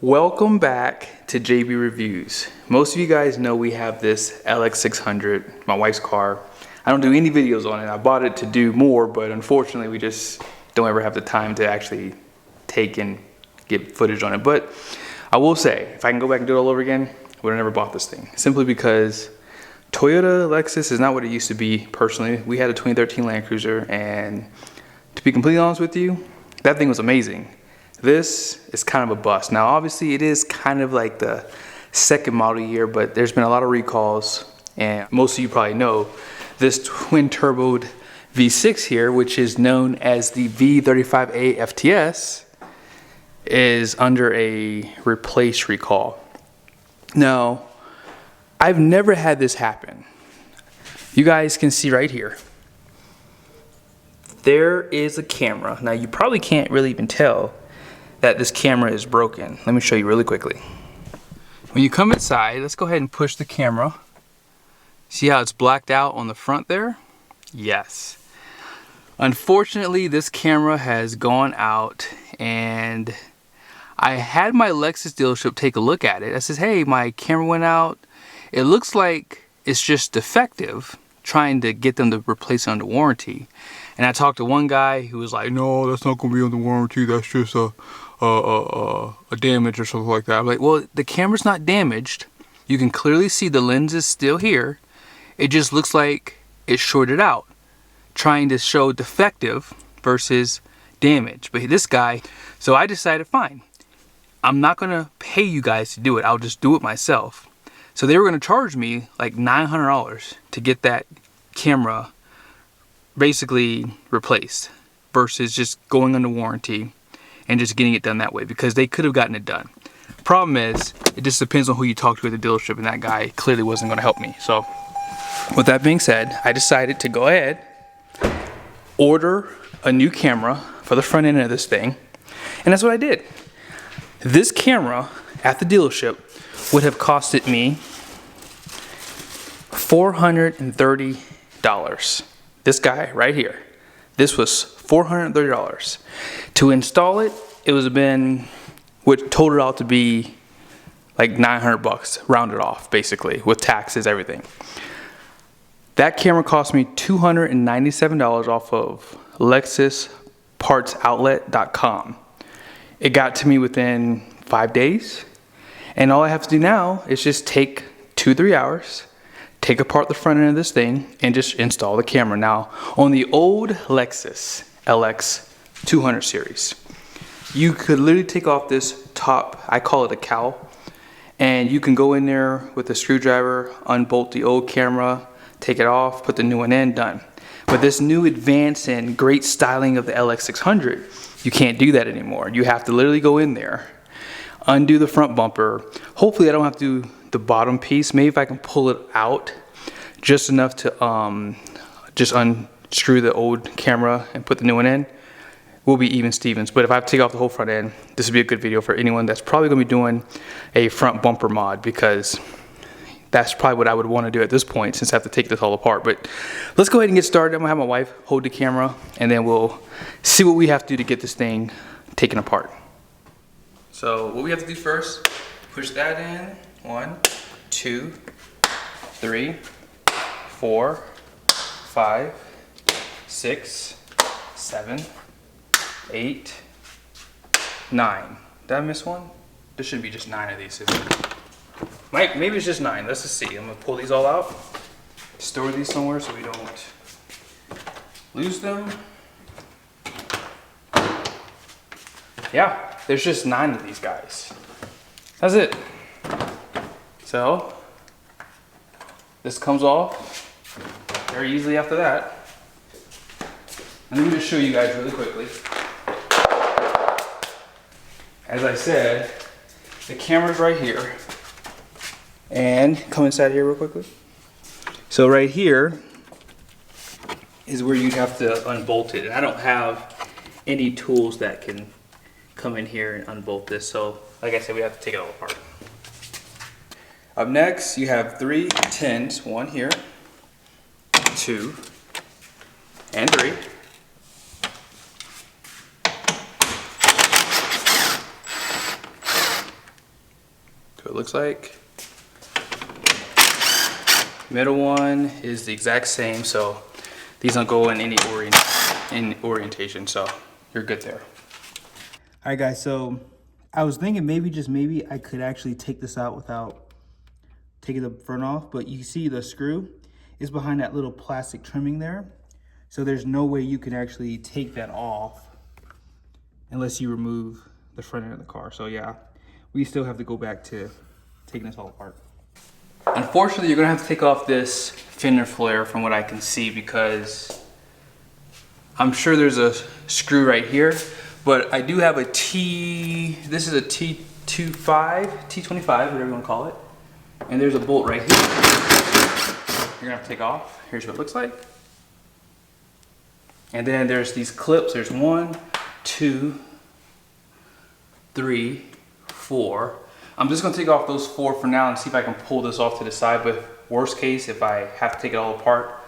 Welcome back to JB Reviews. Most of you guys know we have this LX600, my wife's car. I don't do any videos on it. I bought it to do more, but unfortunately we just don't ever have the time to actually take and get footage on it. But I will say, if I can go back and do it all over again, I would have never bought this thing. Simply because Toyota Lexus is not what it used to be personally. We had a 2013 Land Cruiser, and to be completely honest with you, that thing was amazing. This is kind of a bust. Now obviously it is kind of like the second model year, but there's been a lot of recalls, and most of you probably know this twin turboed V6 here, which is known as the V35A FTS, is under a replace recall. Now I've never had this happen. You guys can see right here, there is a camera. Now you probably can't really even tell that this camera is broken. Let me show you really quickly. When you come inside, let's go ahead and push the camera. See how it's blacked out on the front there? Yes. Unfortunately, this camera has gone out, and I had my Lexus dealership take a look at it. I says, hey, my camera went out. It looks like it's just defective, trying to get them to replace it under warranty. And I talked to one guy who was like, no, that's not gonna be under warranty. That's just a damage or something like that. I'm like, well, the camera's not damaged. You can clearly see the lens is still here. It just looks like it's shorted out, trying to show defective versus damage. But this guy, so I decided, fine, I'm not gonna pay you guys to do it. I'll just do it myself. So they were gonna charge me like $900 to get that camera basically replaced versus just going under warranty and just getting it done that way, because they could have gotten it done. Problem is, it just depends on who you talk to at the dealership, and that guy clearly wasn't going to help me. So with that being said, I decided to go ahead, order a new camera for the front end of this thing, and that's what I did. This camera at the dealership would have costed me $430. This guy right here, this was $430. To install it, it was been, which totaled out to be like 900 bucks, rounded off basically, with taxes, everything. That camera cost me $297 off of LexusPartsOutlet.com. It got to me within 5 days, and all I have to do now is just take 2-3 hours, take apart the front end of this thing, and just install the camera. Now, on the old Lexus LX600 series, you could literally take off this top, I call it a cowl, and you can go in there with a screwdriver, unbolt the old camera, take it off, put the new one in, done. But this new advance and great styling of the LX600, you can't do that anymore. You have to literally go in there, undo the front bumper. Hopefully I don't have to do the bottom piece. Maybe if I can pull it out just enough to just unscrew the old camera and put the new one in, we'll be even Stevens. But if I have to take off the whole front end, this would be a good video for anyone that's probably gonna be doing a front bumper mod, because that's probably what I would want to do at this point, since I have to take this all apart. But let's go ahead and get started. I'm gonna have my wife hold the camera, and then we'll see what we have to do to get this thing taken apart. So what we have to do first, push that in. 1, 2, 3, 4, 5, 6, 7, 8, 9. Did I miss one? There should be just 9 of these, isn't it? Maybe it's just 9. Let's just see. I'm gonna pull these all out, store these somewhere so we don't lose them. Yeah, there's just 9 of these guys. That's it. So this comes off very easily after that. And let me just show you guys really quickly. As I said, the camera's right here. And come inside here real quickly. So right here is where you'd have to unbolt it. And I don't have any tools that can come in here and unbolt this. So like I said, we have to take it all apart. Up next, you have 3 tins, one here, 2, and 3. what it looks like. Middle one is the exact same, so these don't go in any orientation, so you're good there. All right, guys, so I was thinking maybe, just maybe, I could actually take this out without taking the front off, but you see the screw is behind that little plastic trimming there. So there's no way you can actually take that off unless you remove the front end of the car. So yeah, we still have to go back to taking this all apart. Unfortunately, you're gonna have to take off this fender flare from what I can see, because I'm sure there's a screw right here, but I do have a this is a T25, whatever you wanna call it. And there's a bolt right here. You're gonna have to take off. Here's what it looks like. And then there's these clips. There's 1, 2, 3, 4. I'm just gonna take off those 4 for now and see if I can pull this off to the side, but worst case, if I have to take it all apart,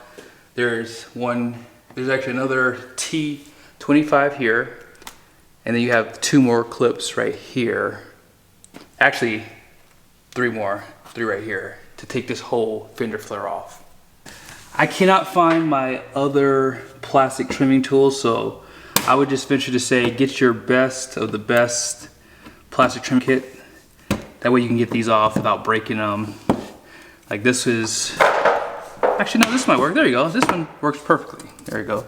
there's actually another T25 here, and then you have 2 more clips right here. Actually, 3 right here to take this whole fender flare off. I cannot find my other plastic trimming tools, so I would just venture to say get your best of the best plastic trim kit. That way you can get these off without breaking them. Like this is, actually no, this might work. There you go. This one works perfectly. There you go.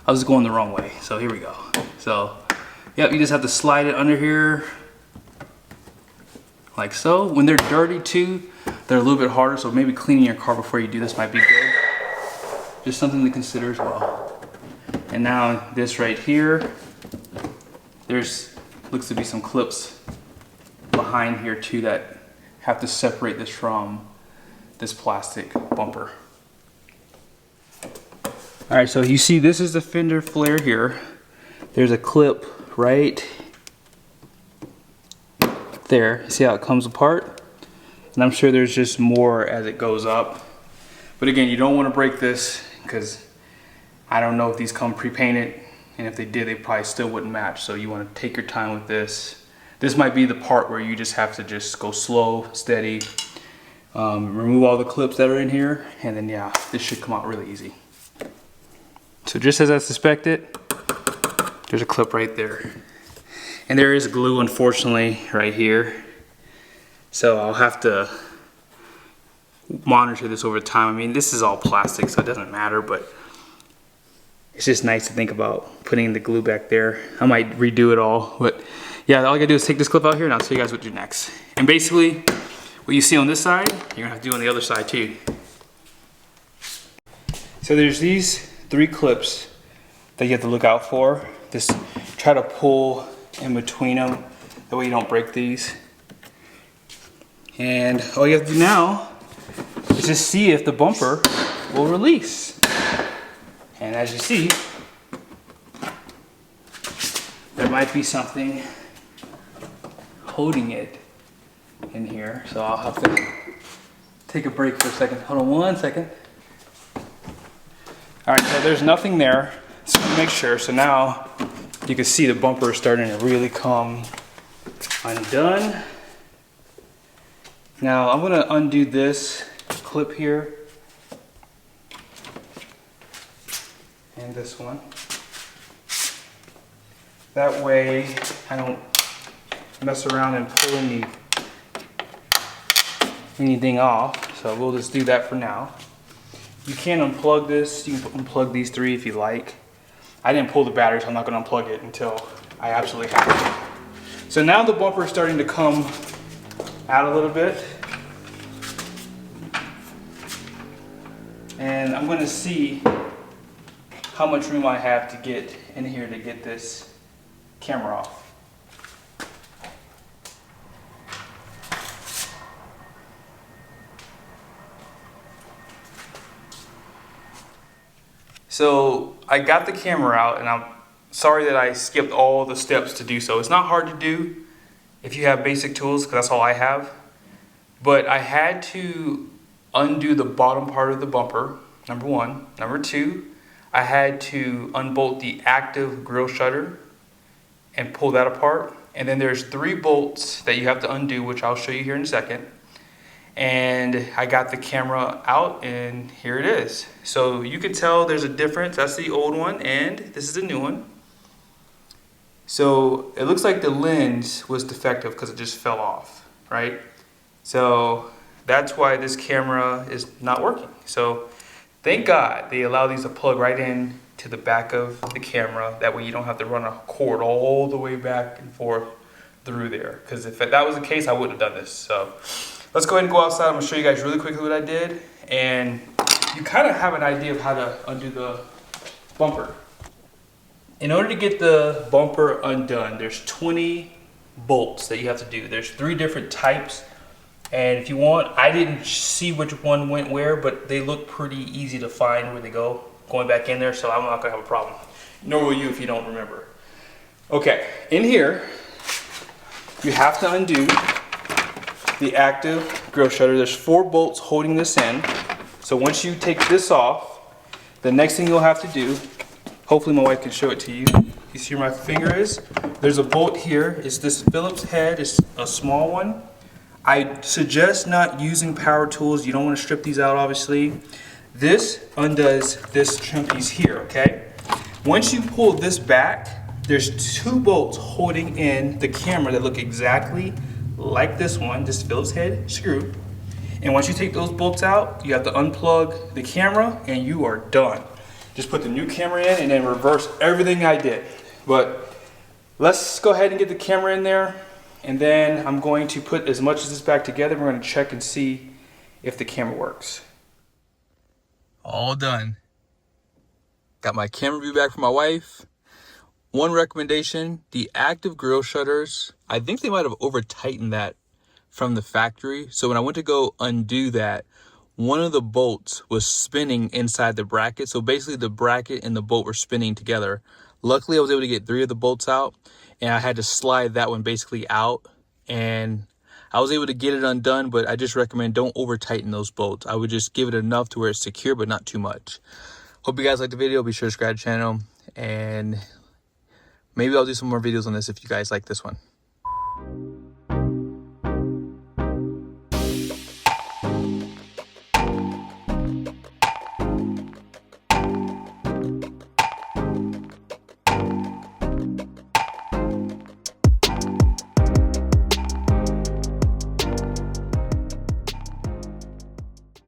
I was going the wrong way, so here we go. So, yep, you just have to slide it under here like so. When they're dirty too, they're a little bit harder, so maybe cleaning your car before you do this might be good. Just something to consider as well. And now this right here, looks to be some clips behind here too that have to separate this from this plastic bumper. All right, so you see this is the fender flare here. There's a clip right there. See how it comes apart? And I'm sure there's just more as it goes up. But again, you don't want to break this, because I don't know if these come pre-painted, and if they did, they probably still wouldn't match. So you want to take your time with this. This might be the part where you just have to just go slow, steady, remove all the clips that are in here, and then yeah, this should come out really easy. So just as I suspected, there's a clip right there. And there is glue, unfortunately, right here. So I'll have to monitor this over time. I mean, this is all plastic, so it doesn't matter, but it's just nice to think about putting the glue back there. I might redo it all, but yeah, all I gotta do is take this clip out here and I'll show you guys what to do next. And basically, what you see on this side, you're gonna have to do on the other side too. So there's these 3 clips that you have to look out for. Just try to pull in between them, that way you don't break these. And all you have to do now is just see if the bumper will release. And as you see, there might be something holding it in here. So I'll have to take a break for a second. Hold on 1 second. All right, so there's nothing there. So make sure. So now you can see the bumper is starting to really come undone. Now I'm gonna undo this clip here and this one. That way I don't mess around and pull anything off. So we'll just do that for now. You can unplug this. You can unplug these 3 if you like. I didn't pull the battery, so I'm not going to unplug it until I absolutely have to. So now the bumper is starting to come out a little bit. And I'm going to see how much room I have to get in here to get this camera off. So I got the camera out, and I'm sorry that I skipped all the steps to do so. It's not hard to do if you have basic tools, because that's all I have. But I had to undo the bottom part of the bumper, number 1. Number 2, I had to unbolt the active grille shutter and pull that apart. and then there's 3 bolts that you have to undo, which I'll show you here in a second. And I got the camera out, and here it is. So you can tell there's a difference. That's the old one, and this is the new one. So it looks like the lens was defective because it just fell off, right? So that's why this camera is not working. So thank God they allow these to plug right in to the back of the camera. That way you don't have to run a cord all the way back and forth through there. Because if that was the case, I wouldn't have done this. So let's go ahead and go outside. I'm gonna show you guys really quickly what I did. And you kind of have an idea of how to undo the bumper. In order to get the bumper undone, there's 20 bolts that you have to do. There's 3 different types. And if you want, I didn't see which one went where, but they look pretty easy to find where they go, going back in there, so I'm not gonna have a problem. Nor will you if you don't remember. Okay, in here, you have to undo the active grill shutter. There's 4 bolts holding this in. So once you take this off, the next thing you'll have to do, hopefully my wife can show it to you. You see where my finger is? There's a bolt here. It's this Phillips head. It's a small one. I suggest not using power tools. You don't want to strip these out, obviously. This undoes this trim piece here, okay? Once you pull this back, there's 2 bolts holding in the camera that look exactly like this one, this Phillips head screw. And once you take those bolts out, you have to unplug the camera and you are done. Just put the new camera in and then reverse everything I did. But let's go ahead and get the camera in there. And then I'm going to put as much of this back together. We're going to check and see if the camera works. All done. Got my camera view back from my wife. One recommendation, the active grill shutters, I think they might have over tightened that from the factory. So when I went to go undo that, one of the bolts was spinning inside the bracket. So basically the bracket and the bolt were spinning together. Luckily I was able to get 3 of the bolts out, and I had to slide that one basically out, and I was able to get it undone. But I just recommend don't over tighten those bolts. I would just give it enough to where it's secure, but not too much. Hope you guys liked the video. Be sure to subscribe to the channel, and maybe I'll do some more videos on this if you guys like this one.